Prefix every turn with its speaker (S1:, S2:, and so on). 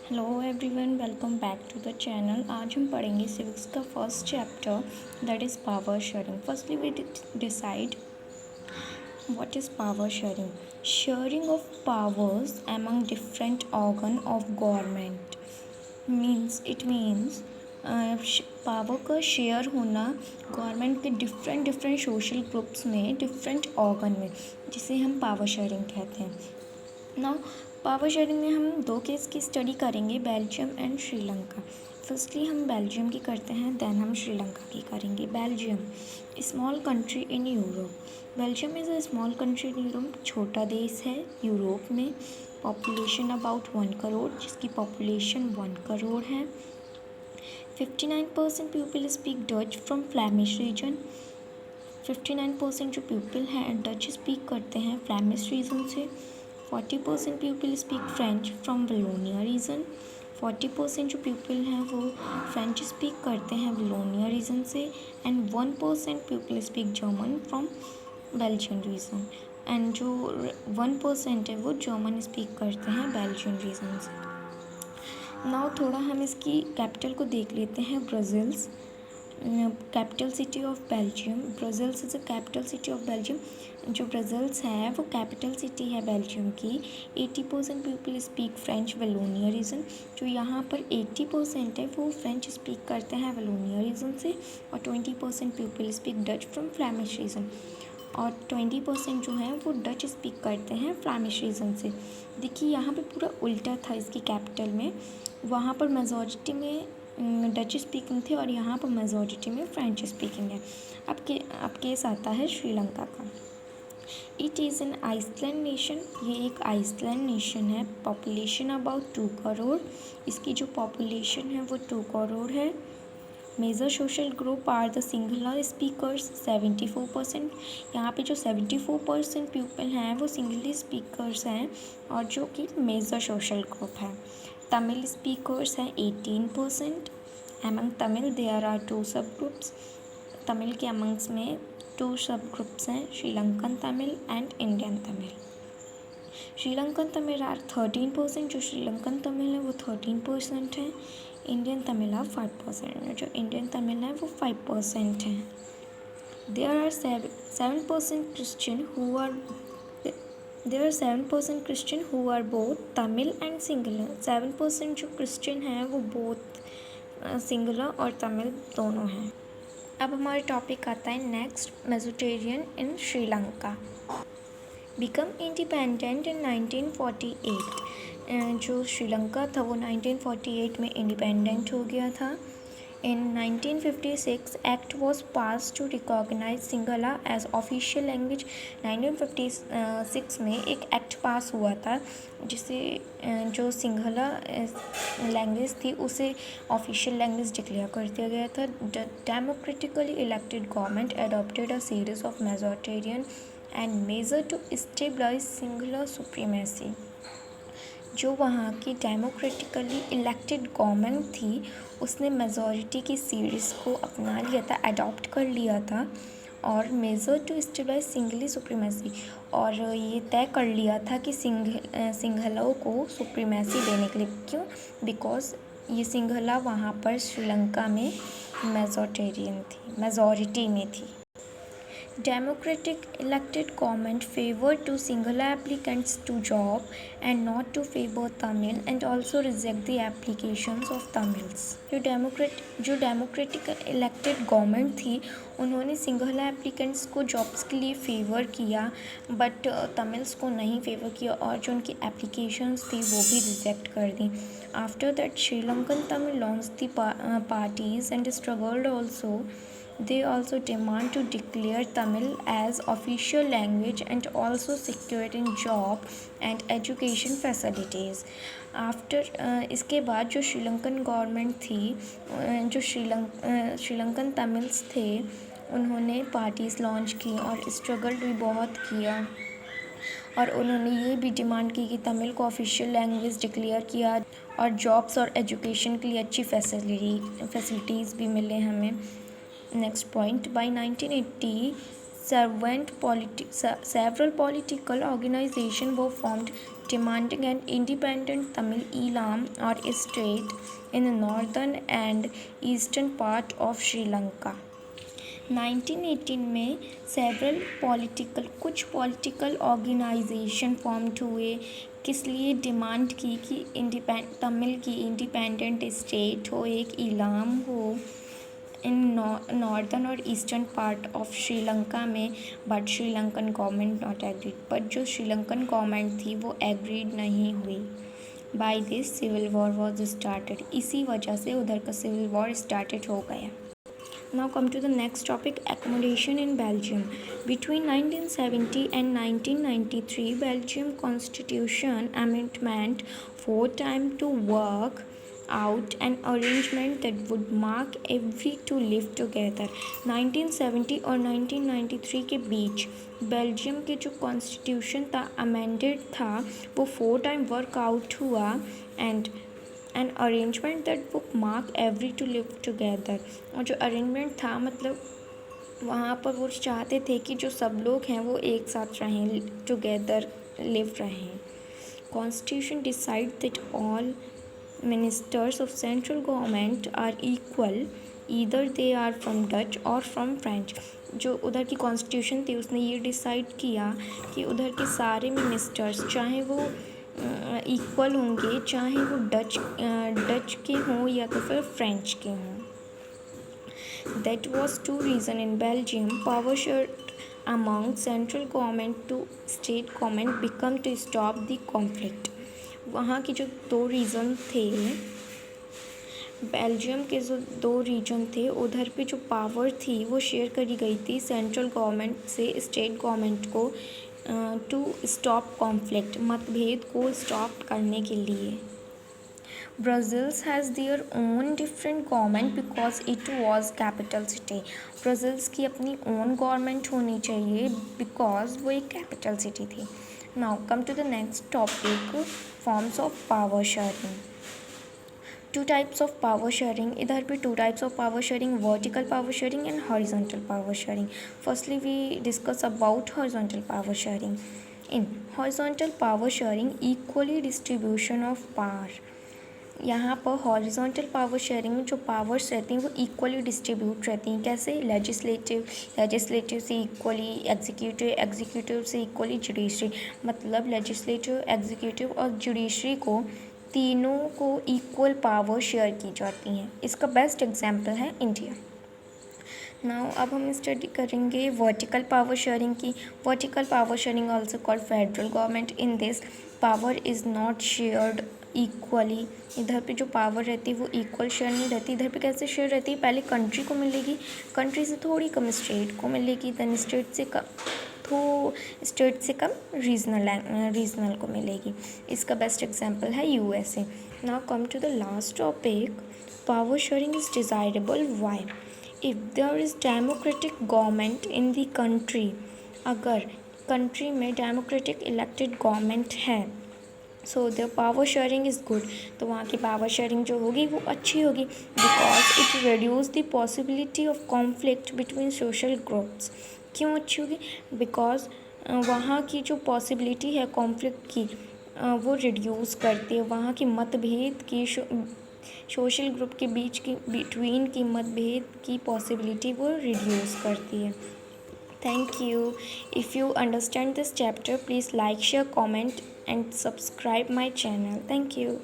S1: Hello everyone, welcome back to the channel. आज हम पढ़ेंगे सिविक्स का first chapter that is power sharing. Firstly we decide what is power sharing. Sharing of powers among different organ of government means it means power का share होना government के different social groups में, different organ में, जिसे हम power sharing कहते हैं। Now power sharing में हम दो केस की स्टडी करेंगे, बेल्जियम एंड श्रीलंका। फर्स्टली हम बेल्जियम की करते हैं, देन हम श्रीलंका की करेंगे। Belgium, small country in Europe. Belgium is a small country in Europe, छोटा देश है यूरोप में। पॉपुलेशन अबाउट 1 करोड़, जिसकी पॉपुलेशन 1 करोड़ है। 59% people speak Dutch from Flemish region. 59% जो पीपल हैं डच स्पीक करते हैं फ्लैमिश रीजन से। 40% people speak French from Wallonia region. 40% जो पीपल हैं वो फ्रेंच स्पीक करते हैं वलोनिया रीजन से। And 1% people speak German from Belgian region. And जो 1% है वो जर्मन स्पीक करते हैं बेल्जियन रीजन से। नाउ थोड़ा हम इसकी कैपिटल को देख लेते हैं, Brussels. Capital city of Belgium, Brussels is a capital city of Belgium. जो ब्रसेल्स है वो कैपिटल सिटी है बेल्जियम की। 80% पीपल स्पीक फ्रेंच वलोनिया रीजन। जो यहाँ पर 80% है वो फ्रेंच स्पीक करते हैं वलोनिया रीजन से। और 20% people speak Dutch from Flemish region. और 20% जो है वो डच स्पीक करते हैं फ्लैमिश रीजन से। देखिए यहाँ पे पूरा उल्टा था इसकी कैपिटल में। वहाँ पर मेजॉरिटी में डच स्पीकिंग थे और यहाँ पर मेजॉरिटी में फ्रेंच स्पीकिंग है। अब केस आता है श्रीलंका का। It is an island nation, ये एक आइसलैंड नेशन है। पॉपुलेशन अबाउट 2 करोड़, इसकी जो पॉपुलेशन है वो 2 करोड़ है। Major social group are the Sinhala speakers, 74%। यहाँ पे जो 74% पीपल हैं वो सिंगली स्पीकर्स हैं और जो कि मेजर सोशल ग्रुप है। तमिल स्पीकर्स हैं 18%। एमंग तमिल देयर आर 2 सब ग्रुप्स। तमिल के अमंग्स में 2 सब ग्रुप्स हैं, Sri Lankan Tamil and Indian Tamil. Sri Lankan Tamil are 13%, जो श्रीलंकन तमिल है वो 13% है। इंडियन तमिल आर 5%, जो इंडियन तमिल है वो 5% है। There are 7% Christian who are both Tamil and Sinhala. 7% जो क्रिश्चियन हैं वो बोथ सिंगला और तमिल दोनों हैं। अब हमारा टॉपिक आता है next, majoritarian in Sri Lanka. Become independent in 1948। जो श्रीलंका था वो 1948 में इंडिपेंडेंट हो गया था। In 1956, Act was passed to recognize Sinhala as official language। 1956 में एक एक्ट पास हुआ था जिसे जो सिंघला लैंग्वेज थी उसे ऑफिशियल लैंग्वेज डिक्लेयर कर दिया गया था। Democratically elected government adopted a series of majoritarian and measure to stabilise Sinhala supremacy. जो वहाँ की डेमोक्रेटिकली इलेक्टेड गवर्नमेंट थी उसने मेजॉरिटी की सीरीज़ को अपना लिया था, अडॉप्ट कर लिया था। और measure to stabilise Sinhali supremacy, और ये तय कर लिया था कि सिंघलों को सुप्रीमेसी देने के लिए। क्यों? बिकॉज ये सिंघला वहाँ पर श्रीलंका में मेजॉरिटी में थी। Democratic elected government favored to Sinhala applicants to job and not to favor Tamil, and also reject the applications of Tamils। जो डेमोक्रेटिक इलेक्टेड गवर्नमेंट थी उन्होंने सिंघला एप्लीकेंट्स को जॉब्स के लिए फेवर किया, बट तमिल्स को नहीं फेवर किया और जो उनकी एप्लीकेशंस थी वो भी रिजेक्ट कर दी। After that Sri Lankan Tamil launch the parties and struggled also. They also demand to declare Tamil as official language and also securing job and education facilities। After इसके बाद जो श्रीलंकन गवर्नमेंट थी, जो श्रीलंकन तमिल्स थे उन्होंने पार्टीज़ लॉन्च की और स्ट्रगल भी बहुत किया। और उन्होंने ये भी डिमांड की कि तमिल को ऑफिशियल लैंग्वेज डिक्लेयर किया और जॉब्स और एजुकेशन के लिए अच्छी फैसिलिटीज़ भी मिले हमें। Next point, by 1980 several political organizations were formed demanding an independent Tamil Elam or state in the northern and eastern part of Sri Lanka. 1918 में कुछ पॉलिटिकल ऑर्गेनाइजेशन फॉर्म्ड हुए, किस लिए डिमांड की कि तमिल की इंडिपेंडेंट स्टेट हो, एक इलाम हो इन नॉर्दर्न और ईस्टर्न पार्ट ऑफ श्रीलंका में, but Sri Lankan government not agreed, but जो श्रीलंकन गवर्नमेंट थी वो एग्रीड नहीं हुई. By this civil war was started, इसी वजह से उधर का सिविल वॉर स्टार्टेड हो गया. Now come to the next topic, accommodation in Belgium. Between 1970 and 1993, Belgium Constitution Amendment 4 times to work out an arrangement that would mark every to live together. 1970 और 1993 के बीच Belgium के जो constitution था amended था वो 4 time work out हुआ and an arrangement that book mark every two live together. और जो अरेंजमेंट था मतलब वहाँ पर वो चाहते थे कि जो सब लोग हैं वो एक साथ रहें, टुगेदर लिव रहें. Constitution decide that all ministers of central government are equal, either they are from Dutch और फ्रॉम फ्रेंच. जो उधर की कॉन्स्टिट्यूशन थी उसने ये डिसाइड किया कि उधर के सारे मिनिस्टर्स चाहे वो इक्वल होंगे, चाहे वो डच के हों या तो फिर फ्रेंच के हों. That was 2 region in Belgium. Power shared among central government to state government become to stop the conflict. वहाँ की जो 2 रीज़न थे, बेल्जियम के जो 2 रीजन थे उधर पे जो पावर थी वो शेयर करी गई थी सेंट्रल गवर्नमेंट से स्टेट गवर्नमेंट को टू स्टॉप कॉन्फ्लिक्ट, मतभेद को स्टॉप करने के लिए. Brussels has their own different government because it was capital city. Brussels की अपनी ओन गवर्नमेंट होनी चाहिए बिकॉज वो एक कैपिटल सिटी थी. Now come to the next topic, forms of power sharing. 2 types of power sharing. इधर पे 2 types of power sharing, vertical power sharing and horizontal power sharing. Firstly we discuss about horizontal power sharing. In horizontal power sharing, equally distribution of power. यहाँ पर horizontal power sharing में जो powers रहती हैं वो equally distribute रहती हैं. कैसे? लेजिस्लेटिव से इक्वली एग्जीक्यूटिव से इक्वली जुडिशरी. मतलब लेजिस्लेटिव, एग्जीक्यूटिव और जुडिशरी को तीनों को इक्वल पावर शेयर की जाती हैं. इसका बेस्ट एग्जाम्पल है इंडिया. नाउ अब हम स्टडी करेंगे वर्टिकल पावर शेयरिंग की. Vertical power sharing also called federal government. In this power is not shared equally. इधर पे जो पावर रहती है वो इक्वल शेयर नहीं रहती. इधर पे कैसे शेयर रहती है? पहले कंट्री को मिलेगी, कंट्री से थोड़ी कम स्टेट को मिलेगी, देन स्टेट से कम रीजनल को मिलेगी. इसका बेस्ट एग्जांपल है USA. Now come to the last topic, power sharing is desirable. Why? If there is democratic government in the country, अगर कंट्री में डेमोक्रेटिक इलेक्टेड गवर्नमेंट है, so the power sharing is good. तो वहाँ की power sharing जो होगी वो अच्छी होगी because it reduce the possibility of conflict between social groups. क्यों अच्छी होगी? बिकॉज वहाँ की जो पॉसिबिलिटी है कॉन्फ्लिक्ट की वो रिड्यूस करती है. वहाँ की मतभेद की सोशल ग्रुप के बीच की बिटवीन की मतभेद की पॉसिबिलिटी वो रिड्यूस करती है. Thank you. If you understand this chapter, please like, share, comment and subscribe my channel. Thank you.